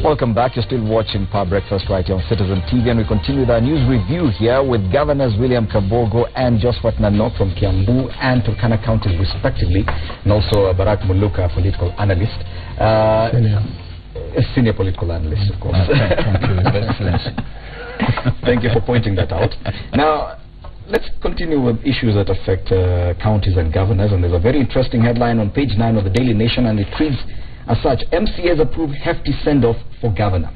Welcome back. You're still watching Power Breakfast right here on Citizen TV, and we continue with our news review here with Governors William Kabogo and Josphat Nanok from Kiambu and Turkana County respectively, and also Barack Muluka, political analyst. Senior political analyst, of course. Thank you. Thank you for pointing that out. Now, let's continue with issues that affect counties and governors, and there's a very interesting headline on page 9 of the Daily Nation, and it reads as such: MCAs approve hefty send-off for governor.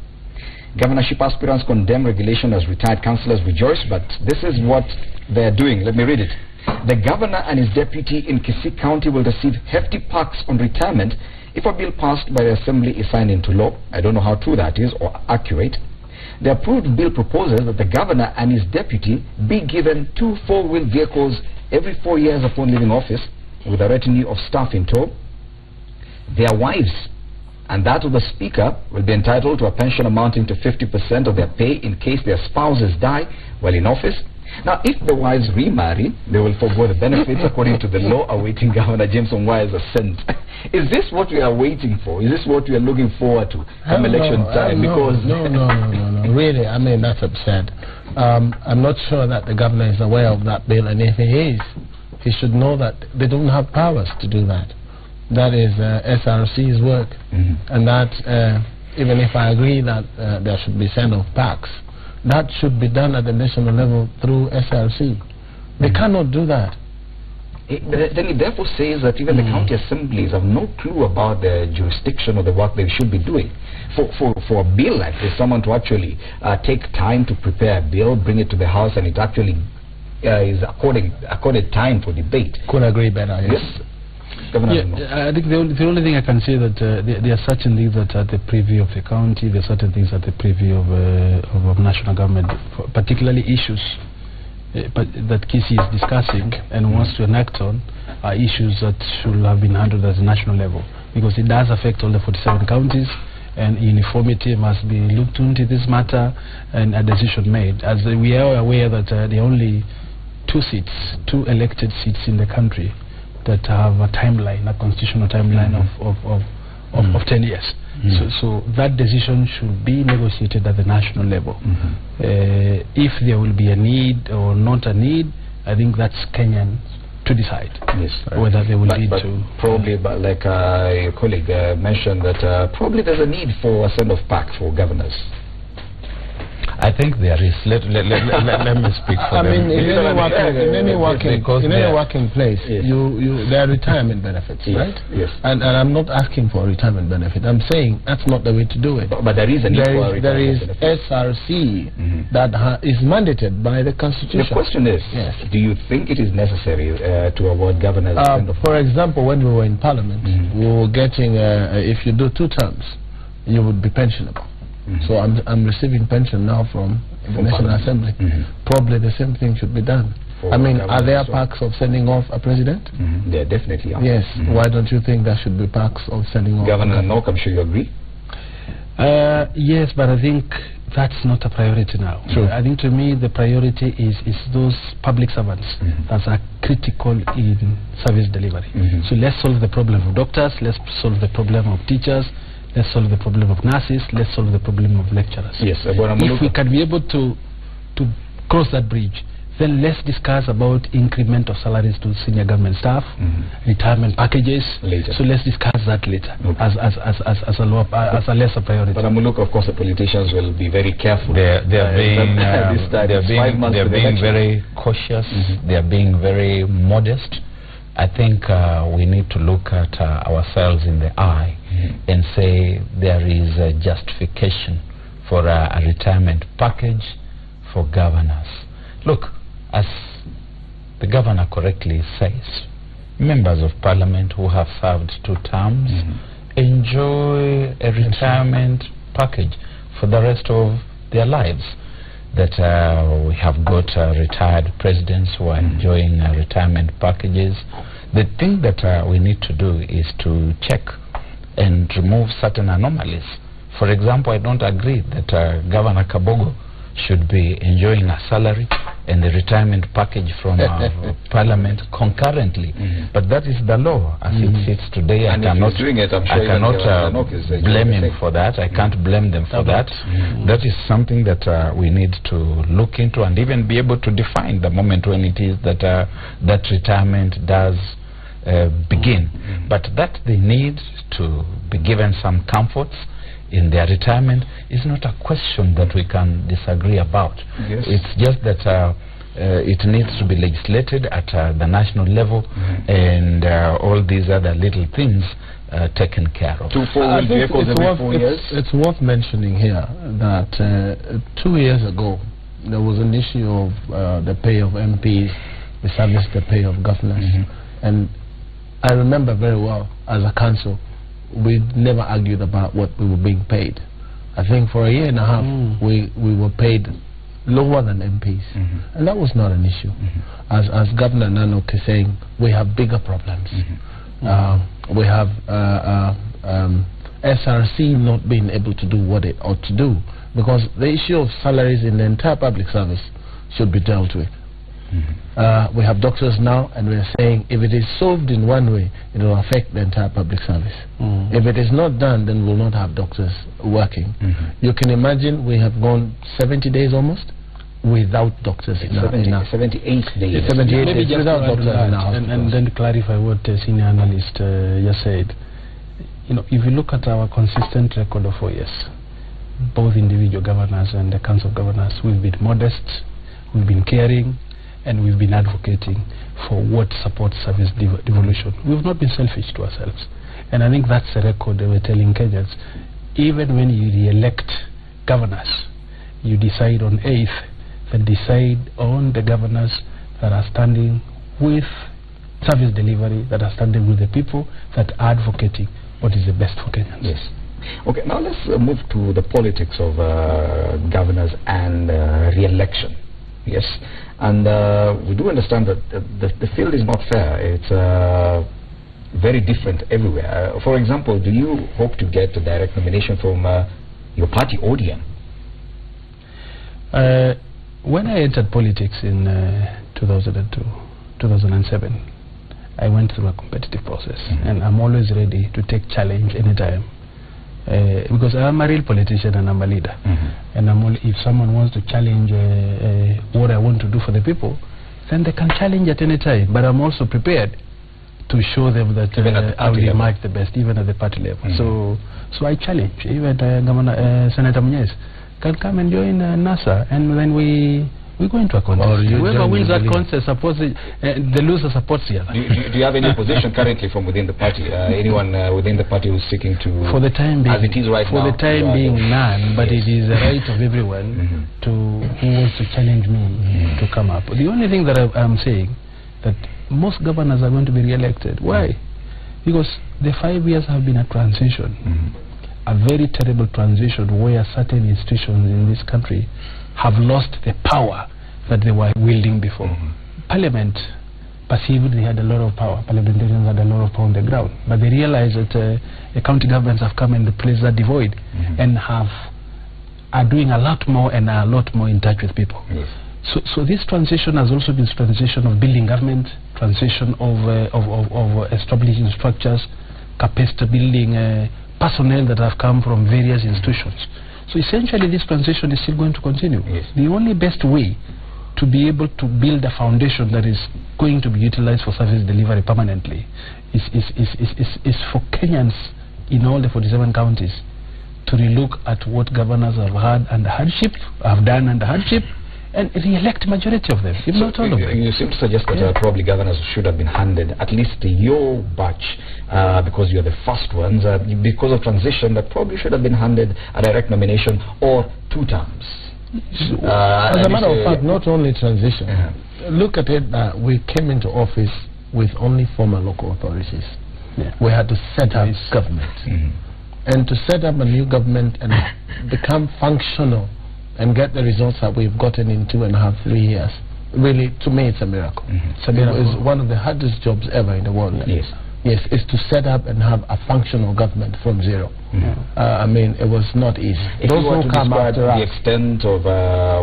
Governorship aspirants condemn regulation as retired councillors rejoice, but this is what they're doing. Let me read it. The governor and his deputy in Kisii County will receive hefty perks on retirement if a bill passed by the assembly is signed into law. I don't know how true that is or accurate. The approved bill proposes that the governor and his deputy be given 2 4-wheel vehicles every 4 years upon leaving office, with a retinue of staff in tow. Their wives and that of the speaker will be entitled to a pension amounting to 50% of their pay in case their spouses die while in office. Now, if the wives remarry, they will forgo the benefits according to the law awaiting Governor James Ongwae's assent. Is this what we are waiting for? Is this what we are looking forward to come election time? Because no. Really, I mean, that's absurd. I'm not sure that the governor is aware of that bill, and if he is, he should know that they don't have powers to do that. That is SRC's work, and that even if I agree that there should be send-off packs, that should be done at the national level through SRC. They cannot do that. Then it therefore says that even the county assemblies have no clue about the jurisdiction or the work they should be doing. For a bill like this, someone to actually take time to prepare a bill, bring it to the House, and it actually is accorded time for debate. Couldn't agree better. Yes. Yeah, I think the only thing I can say that there are certain things that are the preview of the county, there are certain things at the preview of national government, particularly issues that Kisii is discussing and wants to enact on are issues that should have been handled at the national level, because it does affect all the 47 counties, and uniformity must be looked into this matter and a decision made. As we are aware that there are only 2 elected seats in the country that have a timeline, a constitutional timeline of 10 years. So that decision should be negotiated at the national level. If there will be a need or not a need, I think that's Kenyan to decide whether they will need to. Probably, but like your colleague mentioned, that probably there's a need for a send-off pack for governors. I think there is. Let me speak for them. I mean, in any working place, there are retirement benefits, right? Yes. And I'm not asking for a retirement benefit. I'm saying that's not the way to do it. But there is a need for a retirement benefit. There is SRC that is mandated by the Constitution. The question is, do you think it is necessary to award governors? For example, when we were in Parliament, we were getting, if you do 2 terms, you would be pensionable. So I'm receiving pension now from the National Assembly. Probably the same thing should be done. I mean, are there packs of sending off a president? There definitely are. Yes. Why don't you think there should be packs of sending off? Governor Nanok, I'm sure you agree. Yes, but I think that's not a priority now. True. I think to me the priority is those public servants that are critical in service delivery. So let's solve the problem of doctors, let's solve the problem of teachers, let's solve the problem of nurses, let's solve the problem of lecturers. Yes, if we can be able to cross that bridge, then let's discuss about increment of salaries to senior government staff, retirement packages. Later. So let's discuss that later as a lesser priority. But look, of course, the politicians will be very careful. They're being very cautious. They're being very modest. I think we need to look at ourselves in the eye and say there is a justification for a retirement package for governors. Look, as the governor correctly says, members of parliament who have served 2 terms enjoy a retirement package for the rest of their lives. That we have got retired presidents who are enjoying retirement packages. The thing that we need to do is to check and remove certain anomalies. For example, I don't agree that Governor Kabogo should be enjoying a salary and the retirement package from Parliament concurrently. But that is the law as it sits today. And I cannot, doing it, I'm sure I cannot blame him for that. I can't blame them for that. That is something that we need to look into and even be able to define the moment when it is that that retirement does begin. But that they need to be given some comforts in their retirement is not a question that we can disagree about. Yes. It's just that it needs to be legislated at the national level, and all these other little things taken care of. I think it's worth mentioning here that 2 years ago there was an issue of the pay of MPs, the service, the pay of governors, and I remember very well as a council we never argued about what we were being paid. I think for a year and a half we were paid lower than MPs, and that was not an issue. As Governor Nanok is saying, we have bigger problems. We have SRC not being able to do what it ought to do, because the issue of salaries in the entire public service should be dealt with. We have doctors now, and we are saying if it is solved in one way, it will affect the entire public service. If it is not done, then we'll not have doctors working. You can imagine we have gone 70 days almost without doctors in 78 days. 78 days without doctors in our hospitals. And then to clarify what senior analyst just said, you know, if you look at our consistent record of 4 years, both individual governors and the Council of Governors, we've been modest, we've been caring, and we've been advocating for what supports service devolution. We've not been selfish to ourselves. And I think that's the record that we're telling Kenyans. Even when you re-elect governors, you decide on 8th, that decide on the governors that are standing with service delivery, that are standing with the people, that are advocating what is the best for Kenyans. Yes. Okay, now let's move to the politics of governors and re-election. Yes, and we do understand that the field is not fair. It's very different everywhere. For example, do you hope to get a direct nomination from your party, ODM? When I entered politics in 2002, 2007, I went through a competitive process, and I'm always ready to take challenge anytime. Because I'm a real politician and I'm a leader, and if someone wants to challenge what I want to do for the people, then they can challenge at any time. But I'm also prepared to show them that I will emerge the best, even at the party level. So I challenge. Even Senator Munyes can come and join NASA, and then we go into a contest. Whoever wins that contest, suppose the loser supports the other. Do you have any opposition currently from within the party? Anyone within the party who's seeking to, for the time being, as it is right now? For the time being, none. But it is the right of everyone to who wants to challenge me to come up. The only thing that I'm saying, that most governors are going to be re-elected. Why? Because the 5 years have been a transition, a very terrible transition, where certain institutions in this country have lost the power that they were wielding before. Parliament perceived they had a lot of power. Parliamentarians had a lot of power on the ground, but they realized that the county governments have come and replaced that divide, and are doing a lot more and are a lot more in touch with people. So this transition has also been transition of building government, transition of establishing structures, capacity building, personnel that have come from various institutions. So essentially this transition is still going to continue. The only best way to be able to build a foundation that is going to be utilized for service delivery permanently is for Kenyans in all the 47 counties to relook at what governors have had under hardship, have done under hardship, and re-elect majority of them, if not all of them. You seem to suggest that probably governors should have been handed, at least your batch, because you're the first ones, because of transition, that probably should have been handed a direct nomination or 2 terms. As a matter of fact, not only transition. Look at it, we came into office with only former local authorities. We had to set up government. And to set up a new government and become functional and get the results that we've gotten in 2.5, 3 years, really, to me, it's a miracle. It's one of the hardest jobs ever in the world. Yes, is to set up and have a functional government from zero. I mean, it was not easy. If Those you were who to come describe after the us, extent of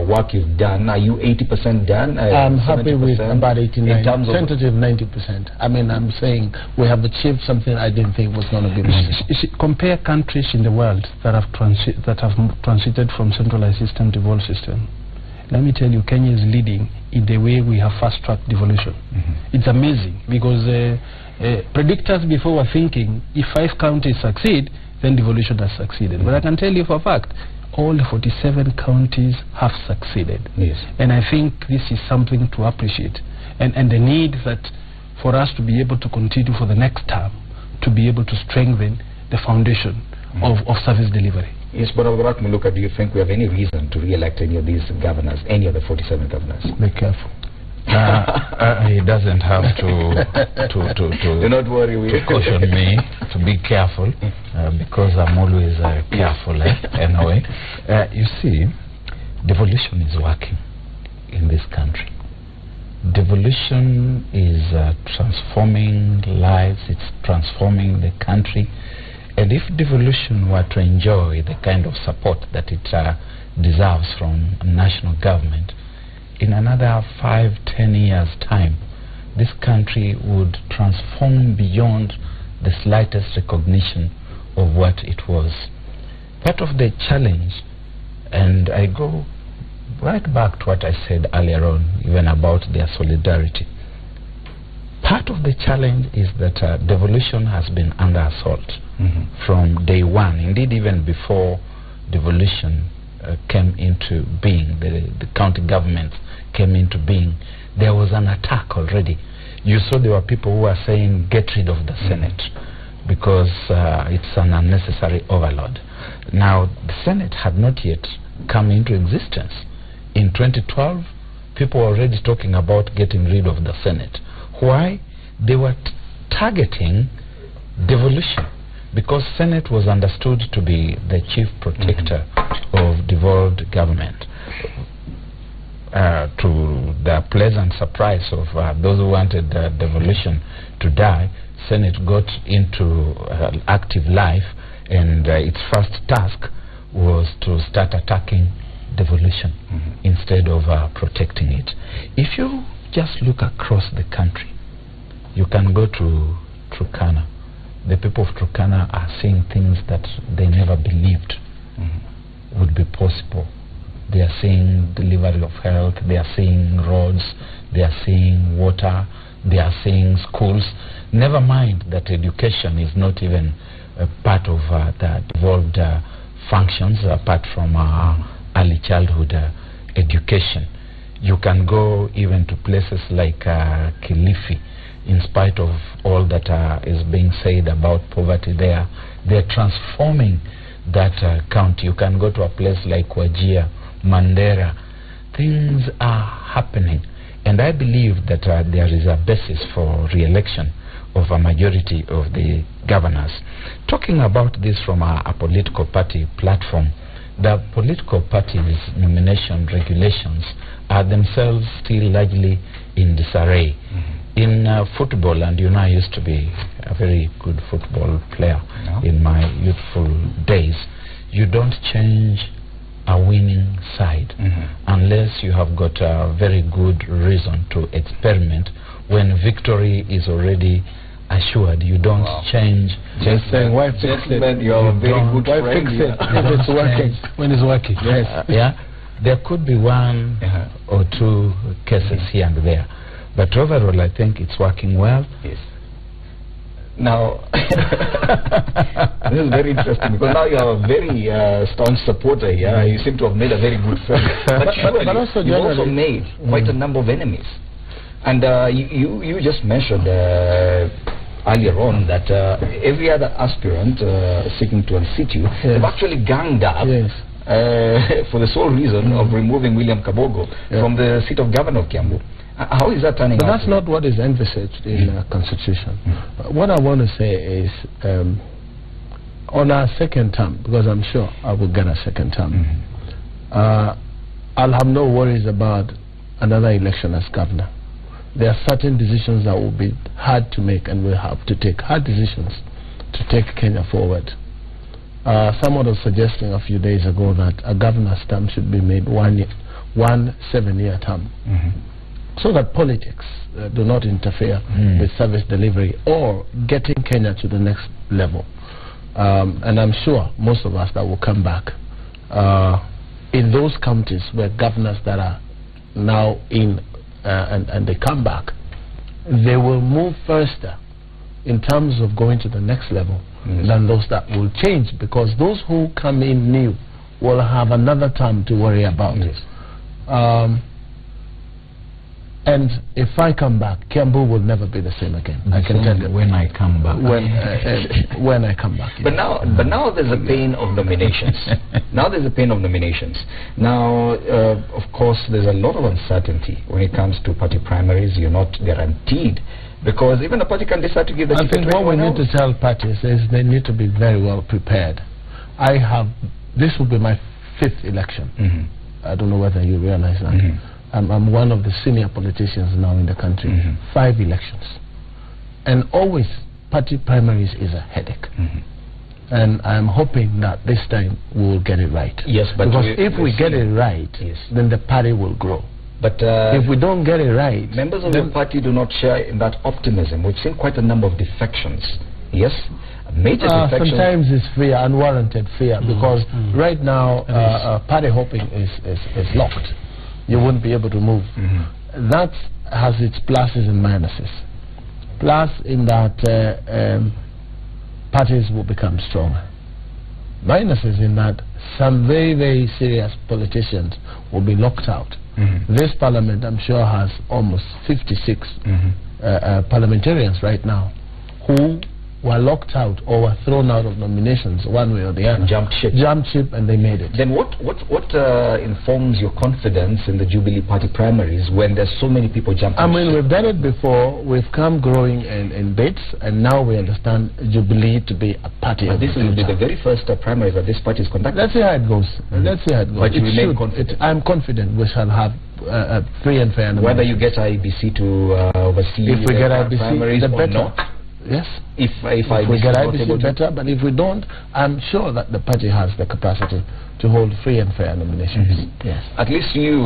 work you've done, are you 80% done? I'm happy with about 89, in terms of tentative 90%. I mean, I'm saying we have achieved something I didn't think was going to be possible. You see, compare countries in the world that have transited from centralized system to devolved system. Let me tell you, Kenya is leading in the way we have fast-tracked devolution. It's amazing because predictors before were thinking if 5 counties succeed, then devolution has succeeded. But I can tell you for a fact, all 47 counties have succeeded. Yes. And I think this is something to appreciate. And the need that for us to be able to continue for the next term, to be able to strengthen the foundation of service delivery. Yes, but Abdullah Muluka, do you think we have any reason to re-elect any of these governors, any of the 47 governors? Be careful. He doesn't have to Do not worry, to caution me to be careful because I'm always careful anyway. You see, devolution is working in this country. Devolution is transforming lives, it's transforming the country. And if devolution were to enjoy the kind of support that it deserves from national government, in another 5-10 years' time, this country would transform beyond the slightest recognition of what it was. Part of the challenge, and I go right back to what I said earlier on, even about their solidarity. Part of the challenge is that devolution has been under assault from day one. Indeed, even before devolution came into being, the county government came into being, there was an attack already. You saw there were people who were saying, get rid of the Senate because it's an unnecessary overload. Now, the Senate had not yet come into existence. In 2012, people were already talking about getting rid of the Senate. Why? They were targeting devolution because Senate was understood to be the chief protector of devolved government. To the pleasant surprise of those who wanted devolution to die, Senate got into active life, and its first task was to start attacking devolution instead of protecting it. If you just look across the country, you can go to Turkana. The people of Turkana are seeing things that they never believed would be possible. They are seeing delivery of health, they are seeing roads, they are seeing water, they are seeing schools. Never mind that education is not even a part of the devolved functions apart from early childhood education. You can go even to places like Kilifi. In spite of all that is being said about poverty there, they're transforming that county. You can go to a place like Wajir, Mandera. Things are happening, and I believe that there is a basis for re-election of a majority of the governors. Talking about this from a political party platform, the political parties' nomination regulations are themselves still largely in disarray. In football, and you know I used to be a very good football player in my youthful days, you don't change a winning side unless you have got a very good reason to experiment. When victory is already assured, you don't change. Just saying, why fix it? You are a very good why friend. fix it if it's working? When it's working. Yes. Yeah, there could be one or two cases here and there, but overall I think it's working well. Yes. Now, this is very interesting because now you are a very staunch supporter here. You seem to have made a very good friend. But surely you've also made quite a number of enemies. And you just mentioned earlier on that every other aspirant seeking to unseat you, they've actually ganged up for the sole reason of removing William Kabogo from the seat of Governor of Kiambu. How is that turning out? But that's not what is envisaged in the Constitution. What I want to say is, on our second term, because I'm sure I will get a second term, I'll have no worries about another election as governor. there are certain decisions that will be hard to make, and we have to take hard decisions to take Kenya forward. Someone was suggesting a few days ago that a governor's term should be made one 7-year term, so that politics do not interfere with service delivery or getting Kenya to the next level. And I'm sure most of us that will come back in those counties where governors that are now in and they come back, they will move faster in terms of going to the next level than those that will change, because those who come in new will have another term to worry about. And if I come back, Kiambu will never be the same again. I can tell you. When I come back. When I come back. But now there's a pain of nominations. Now there's a pain of nominations. Now, of course, there's a lot of uncertainty when it comes to party primaries. You're not guaranteed, because even a party can decide to give the ticket to anyone else. I think what we need to tell parties is they need to be very well prepared. This will be my 5th election. I don't know whether you realize that. I'm one of the senior politicians now in the country. 5 elections. And always party primaries is a headache. And I'm hoping that this time we will get it right. Yes, but because if we get it right, then the party will grow. But if we don't get it right, members of the party do not share in that optimism. We've seen quite a number of defections. Yes, major defections. Sometimes it's fear, unwarranted fear, because right now party hopping is locked. You won't be able to move. That has its pluses and minuses. Plus in that parties will become stronger. Minuses in that some very, very serious politicians will be locked out. This parliament, I'm sure, has almost 56 parliamentarians right now who were locked out or were thrown out of nominations one way or the other. Jumped ship, and they made it. Then what informs your confidence in the Jubilee Party primaries when there's so many people jumping ship? We've done it before. We've come growing in bits, and now we understand Jubilee to be a party. But this will be the very first primaries that this party is conducting. Let's see how it goes. Let's see how it goes. But you remain confident? I'm confident we shall have free and fair. Whether you get IBC to oversee if we get IBC, primaries the or better. not. Yes. If we get IBC, better. But if we don't, I'm sure that the party has the capacity to hold free and fair nominations. Yes. At least you,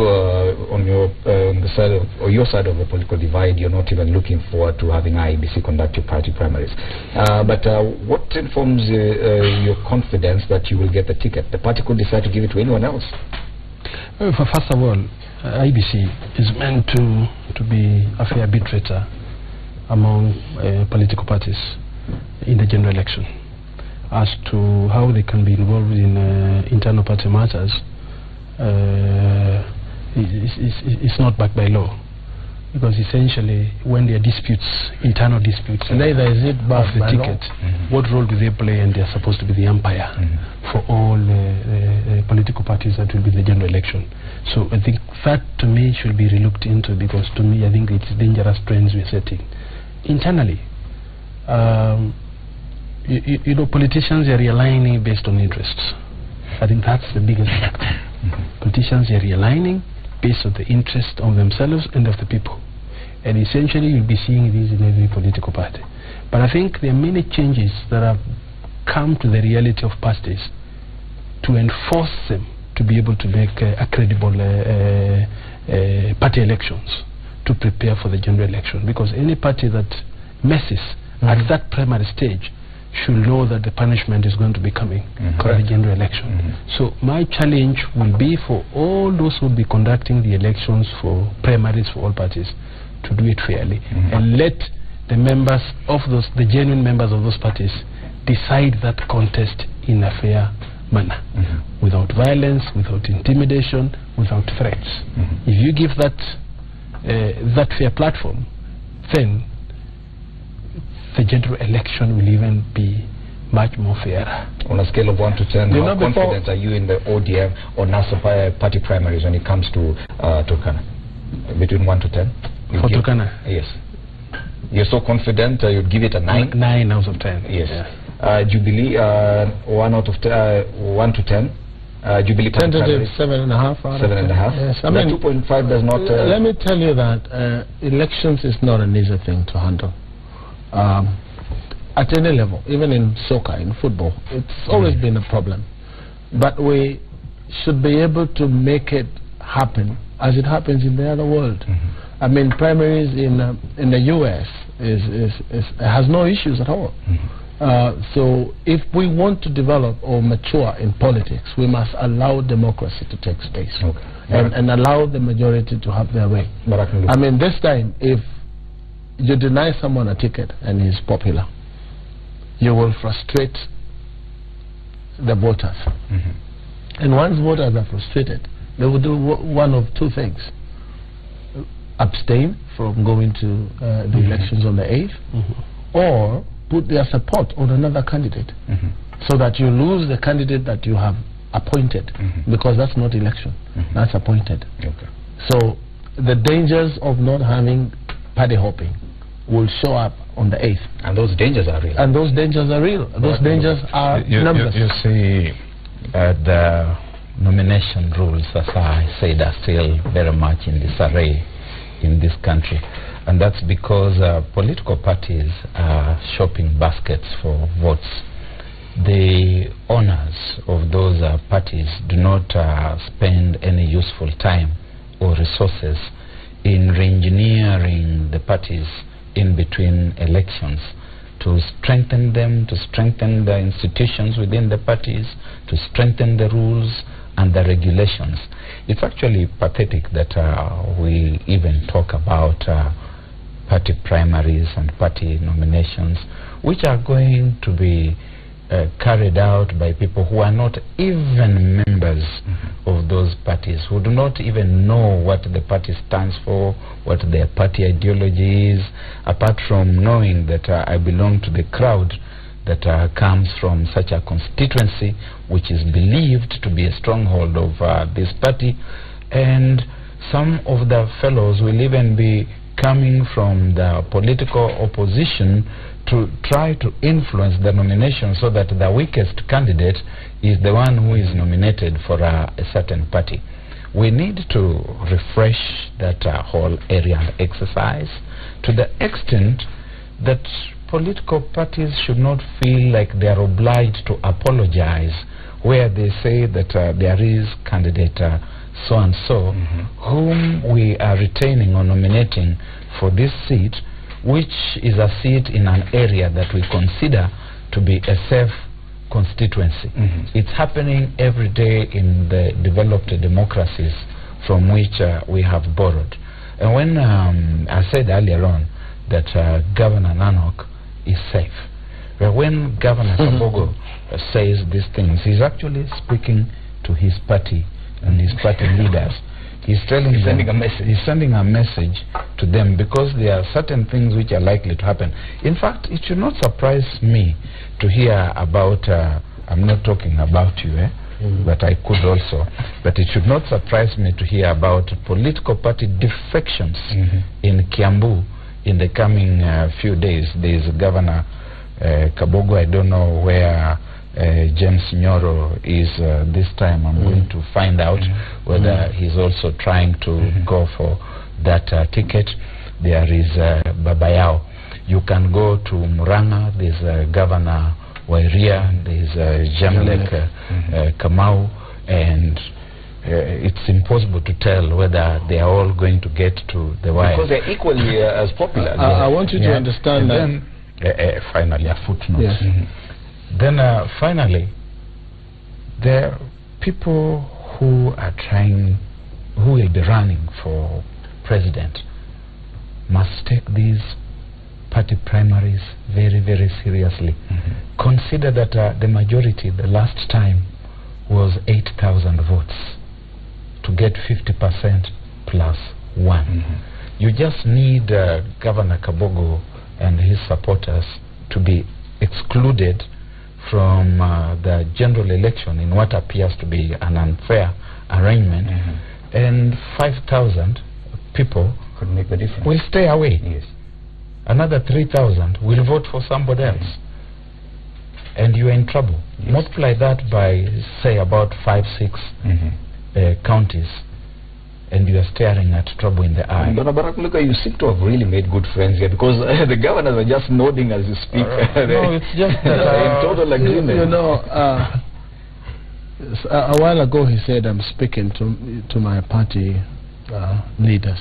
on your the side of, or your side of the political divide, you're not even looking forward to having IBC conduct your party primaries. But what informs your confidence that you will get the ticket? The party could decide to give it to anyone else. First of all, IBC is meant to be a fair arbitrator among political parties in the general election. As to how they can be involved in internal party matters, it's not backed by law, because essentially when there are disputes, internal disputes, neither is it of the ticket, what role do they play? And they are supposed to be the umpire for all political parties that will be in the general election. So I think that to me should be relooked into, because to me I think it is dangerous trends we are setting internally. You know, politicians are realigning based on interests. I think that's the biggest factor. Politicians are realigning based on the interest of themselves and of the people. And essentially you'll be seeing this in every political party. But I think there are many changes that have come to the reality of parties to enforce them to be able to make a credible party elections, to prepare for the general election. Because any party that messes at that primary stage should know that the punishment is going to be coming for the general election. So my challenge will be for all those who will be conducting the elections for primaries for all parties to do it fairly, and let the members of those, the genuine members of those parties, decide that contest in a fair manner, without violence, without intimidation, without threats. If you give that fair platform, then the general election will even be much more fair. On a scale of 1 to 10, how confident are you in the ODM or NASA party primaries when it comes to Turkana? Between 1 to 10? For Turkana? Yes. You're so confident you'd give it a 9? 9 out of 10. Yes. Yeah. Jubilee, 1 to 10. Jubilee tentative 7.5. 7.5. Yes, I mean, mean 2.5 does not. Let me tell you that elections is not an easy thing to handle. At any level, even in soccer, in football, it's always been a problem. But we should be able to make it happen as it happens in the other world. I mean, primaries in the U.S. has no issues at all. So if we want to develop or mature in politics, we must allow democracy to take space and allow the majority to have their way. I mean, this time, if you deny someone a ticket and he's popular, you will frustrate the voters. And once voters are frustrated, they will do one of two things: abstain from going to the elections on the 8th, or put their support on another candidate, so that you lose the candidate that you have appointed, because that's not election, that's appointed. So the dangers of not having party hopping will show up on the 8th. And those dangers are real. And those dangers are real. Those dangers are numbers. You see, the nomination rules, as I said, are still very much in disarray in this country. And that's because political parties are shopping baskets for votes. The owners of those parties do not spend any useful time or resources in re-engineering the parties in between elections to strengthen them, to strengthen the institutions within the parties, to strengthen the rules and the regulations. It's actually pathetic that we even talk about party primaries and party nominations, which are going to be carried out by people who are not even members of those parties, who do not even know what the party stands for, what their party ideology is, apart from knowing that I belong to the crowd that comes from such a constituency which is believed to be a stronghold of this party. And some of the fellows will even be coming from the political opposition to try to influence the nomination so that the weakest candidate is the one who is nominated for a certain party. We need to refresh that whole area and exercise to the extent that political parties should not feel like they are obliged to apologize where they say that there is candidate so-and-so whom we are retaining or nominating for this seat, which is a seat in an area that we consider to be a safe constituency. It's happening every day in the developed democracies from which we have borrowed. And when I said earlier on that Governor Nanok is safe, when Governor Kabogo says these things, he's actually speaking to his party and his party leaders. He's sending a message to them, because there are certain things which are likely to happen. In fact, it should not surprise me to hear about, I'm not talking about you, but I could also, but it should not surprise me to hear about political party defections in Kiambu in the coming few days. There is Governor Kabogo. I don't know where James Nyoro is this time. I'm going to find out whether he's also trying to go for that ticket. There is Babayao. You can go to Muranga. There's Governor Wairia. There's Jamlek Kamau, and it's impossible to tell whether they are all going to get to the wire, because they're equally as popular. I want you to understand that. Then, finally, a footnote. Yes. Then finally, there are people who are trying, who will be running for president, must take these party primaries very, very seriously. Consider that the majority the last time was 8,000 votes to get 50% plus 1. You just need Governor Kabogo and his supporters to be excluded from the general election in what appears to be an unfair arrangement, and 5,000 people could make the difference. Will stay away. Yes. Another 3,000 will vote for somebody else. and you're in trouble. Yes. Multiply that by, say, about 5-6 counties, and you are staring at trouble in the eye. But Barakuluka, you seem to have really made good friends here, because the governors are just nodding as you speak. No, it's just that in total agreement. You know, a while ago he said I'm speaking to my party leaders.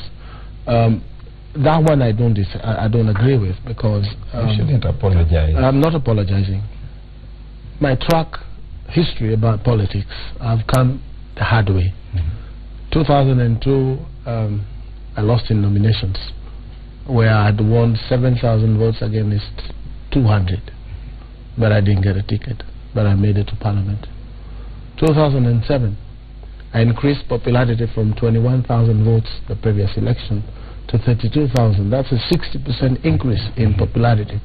That one I don't agree with, because you shouldn't apologize. I'm not apologizing. My track history about politics, I've come the hard way. 2002, I lost in nominations, where I had won 7,000 votes against 200, but I didn't get a ticket, but I made it to Parliament. 2007, I increased popularity from 21,000 votes the previous election to 32,000. That's a 60% increase in popularity.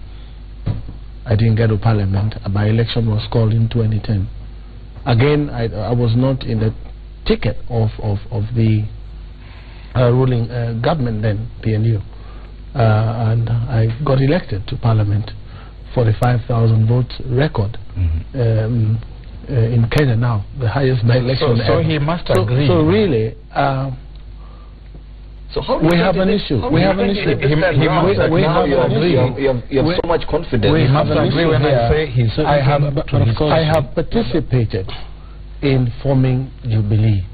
I didn't get to Parliament. A by-election was called in 2010. Again, I was not in the ticket of the ruling government then, PNU, and I got elected to Parliament. 45,000 votes record in Kenya now, the highest by-election so he must agree. So really, so how we have an issue. We have an issue. We have so much confidence. We have an issue here. I have participated in forming Jubilee.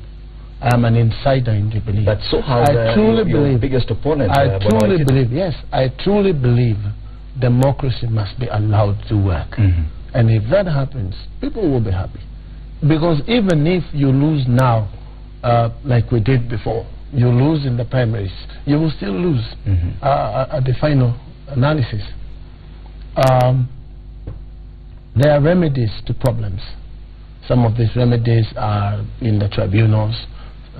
I'm an insider in Jubilee. But so how I truly believe, biggest opponent? I truly believe, yes, I truly believe democracy must be allowed to work. And if that happens, people will be happy. Because even if you lose now, like we did before, you lose in the primaries, you will still lose at the final analysis. There are remedies to problems. Some of these remedies are in the tribunals.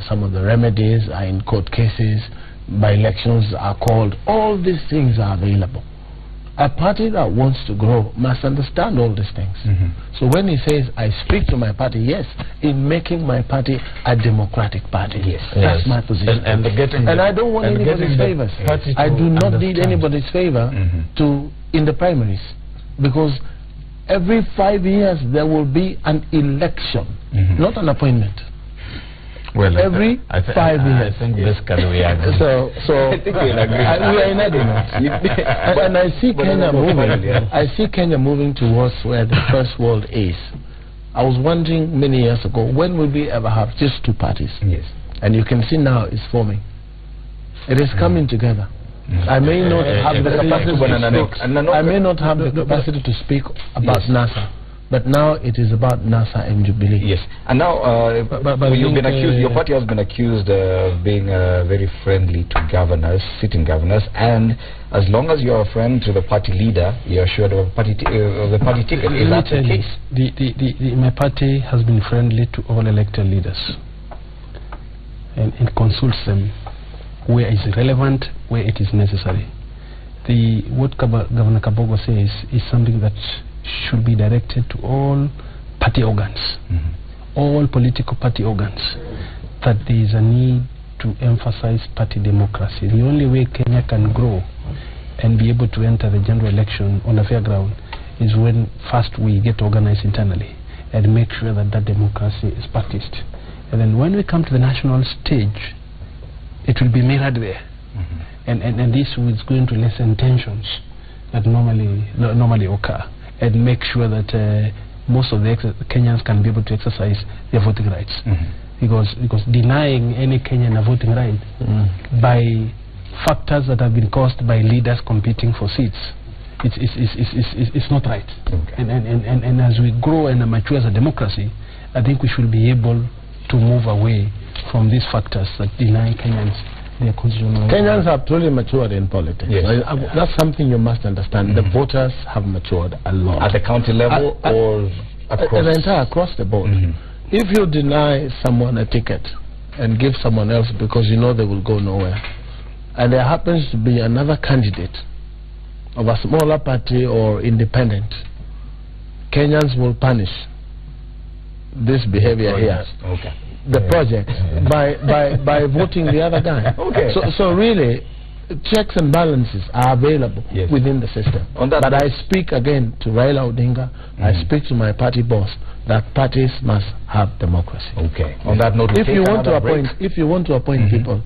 Some of the remedies are in court cases. By-elections are called. All these things are available. A party that wants to grow must understand all these things. So when he says, I speak to my party, yes, in making my party a democratic party. Yes. That's my position. And I don't want anybody's favors. I do not need anybody's favor in the primaries. Because every 5 years there will be an election, not an appointment. Well, every 5 years. I think basically we agree. So I think we agree. We are in agreement. And I see Kenya moving. I see Kenya moving towards where the first world is. I was wondering many years ago, when will we ever have just two parties? Yes. And you can see now it's forming. It is coming together. I may not have the capacity to speak. I may not have the capacity to speak about NASA. But now it is about NASA and Jubilee. Yes. And now you've been accused, your party has been accused of being very friendly to governors, sitting governors, and as long as you're a friend to the party leader, you're assured of the party ticket. Is that the case? My party has been friendly to all elected leaders and consults them where it is relevant, where it is necessary. What Governor Kabogo says is something that should be directed to all party organs, all political party organs, that there is a need to emphasize party democracy. The only way Kenya can grow and be able to enter the general election on a fair ground is when first we get organized internally and make sure that that democracy is practiced. And then when we come to the national stage, it will be mirrored there. And this is going to lessen tensions that normally occur, and make sure that most of the Kenyans can be able to exercise their voting rights. Because denying any Kenyan a voting right by factors that have been caused by leaders competing for seats, it's not right. And as we grow and mature as a democracy, I think we should be able to move away from these factors that deny Kenyans their constitutional rights. Kenyans have truly matured in politics. Yes. That's something you must understand. The voters have matured a lot. At the county level or across the board. If you deny someone a ticket and give someone else because you know they will go nowhere, and there happens to be another candidate of a smaller party or independent, Kenyans will punish this behavior here. The project by voting the other guy. So really, checks and balances are available Yes. within the system. On that but note- I speak again to Raila Odinga, I speak to my party boss, that parties must have democracy. Okay. On that note, we'll If take you want to another break. appoint, if you want to appoint people,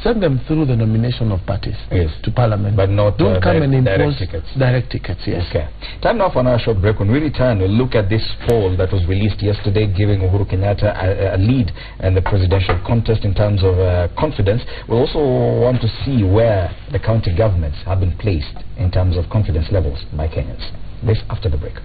send them through the nomination of parties Yes. to Parliament. But not, don't come and direct impose tickets. direct tickets. Yes. Okay. Time now for another short break. When we return, we'll look at this poll that was released yesterday, giving Uhuru Kenyatta a lead in the presidential contest in terms of confidence. We also want to see where the county governments have been placed in terms of confidence levels by Kenyans. This after the break.